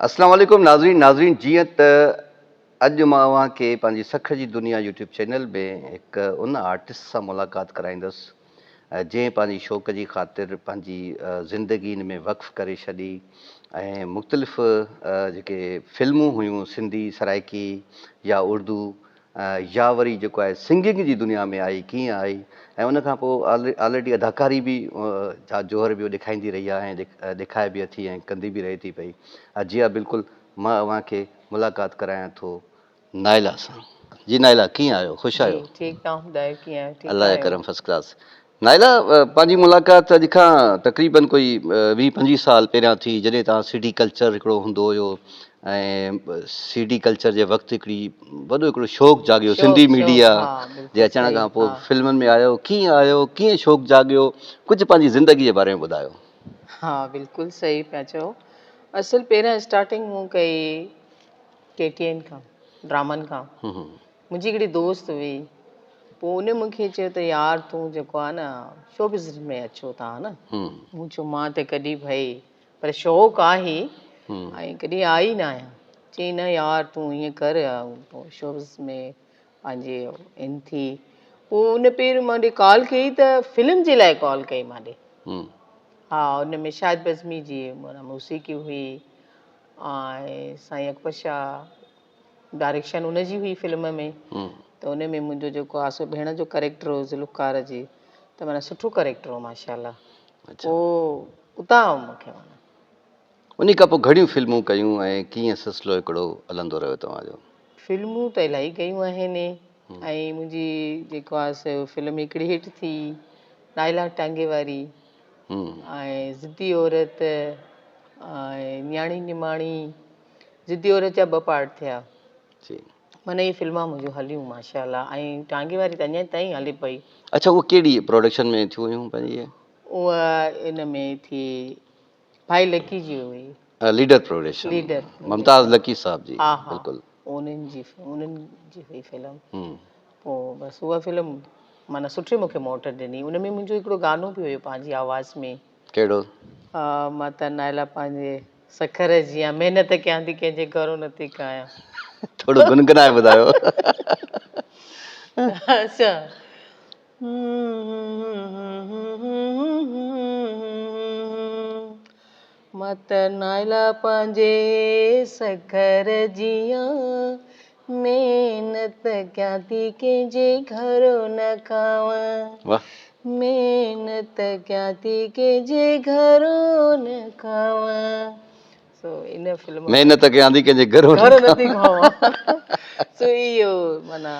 अस्सलाम वालेकुम नाज़रीन जीअं त अॼु मां अव्हांखे पंहिंजी सख जी दुनिया यूट्यूब चैनल में हिकु उन आर्टिस्ट सां मुलाक़ात कराईंदुसि जंहिं पंहिंजी शौक़ जी ख़ातिर पंहिंजी ज़िंदगी इन में वक़्फ़ करे छॾी ऐं मुख़्तलिफ़ जेके फ़िल्मूं हुयूं सिंधी सराइकी या उर्दू या वरी जेको आहे सिंगिंग जी दुनिया में आई कीअं आई ऐं उन खां पोइ ऑलरेडी अदाकारी बि जा जोहर बि ॾेखारींदी रही आहे ऐं ॾेखारे बि अथी ऐं कंदी बि रहे थी पई। जी हा बिल्कुलु मां अव्हांखे मुलाक़ात करायां थो नाइला सां। जी नाइला कीअं आहियो? ख़ुशि जी आहियो? ठीकु तव्हां ॿुधायो कीअं आहियो? ठीकु अलाह आहियो? करम फर्स्ट क्लास। नाइला पंहिंजी मुलाक़ात अॼु खां तक़रीबन कोई 20-25 साल पहिरियां थी जॾहिं तव्हां सी डी कल्चर हिकिड़ो हूंदो हुयो ऐं सी डी कल्चर जे वक़्तु वॾो हिकिड़ो शौक़ु जाॻियो सिंधी मीडिया हा जे बिल्कुलु अचण सही। खां पोइ हा फिल्मनि में आयो कीअं शौक़ु जाॻियो कुझु पंहिंजी ज़िंदगी जे बारे में ॿुधायो। हा बिल्कुलु सही पिया चओ। असुलु पहिरियां स्टार्टिंग मूं कई KTN खां ड्रामनि खां। मुंहिंजी हिकिड़ी दोस्त हुई पोइ उन मूंखे चयो त यार तूं जेको आहे न शो बिज़नेस में अचो था न। मूं चयो मां त कॾहिं भई पर शौक़ु आहे ऐं कॾहिं आई न आहियां। चई न यार तूं ईअं कर पोइ शो बिज़नेस में पंहिंजे इन थी। पोइ उन पहिरियों मां कॉल कई त फिल्म जे लाइ कॉल कई मां हा उन में शाहिद बज़मी जी माना मौसीक़ी हुई ऐं साईं अकबर शाह डायरेक्शन उनजी हुई फिल्म में त उन में मुंहिंजो जेको आहे सो भेण जो करेक्टर हो ज़ुल्फ़कार जी त माना सुठो करेक्टर हो माशाल्लाह। पोइ उतां मूंखे माना उन खां पोइ घणियूं फिल्मूं कयूं ऐं कीअं सिलसिलो हिकिड़ो हलंदो रहियो तव्हांजो? फिल्मूं त इलाही कयूं आहिनि ऐं मुंहिंजी जेको आहे सो फिल्म हिकिड़ी हिट थी नाइला टांगे वारी ऐं ज़िद्दी औरत ऐं न्याणी निमाणी। ज़िद्दी औरत जा 2 पार्ट थिया माना इहे फिल्मां मुंहिंजूं हलियूं माशाल्लाह ऐं टांगे वारी त अञा ताईं हले पई। अच्छा उहो कहिड़ी प्रोडक्शन में थियूं हुयूं पंहिंजी? उहा इन में थी भाई लकी जी हुई leader production leader Mumtaz Lucky sahab ji. हा हा बिल्कुलु उन्हनि जी हुई फिल्म। पोइ बसि उहा फिल्म माना सुठी मूंखे मोट ॾिनी। उन में मुंहिंजो हिकिड़ो गानो बि हुयो पंहिंजी आवाज़ में। कहिड़ो? मां त नाइला पंहिंजे सखर जी आहियां महिनत कयां थी कंहिंजे घरो नथी कयां। थोरो गुनगुनाए ॿुधायो। अच्छा मां त नाइला पंहिंजे सखर जी आहियां महिनत कयां थी कंहिंजे घरो न खावां महिनत कयां थी कंहिंजे घरो न खावां। सो इन फिल्म महिनत कयां थी कंहिंजे घरो नथी खावां। सो इहो माना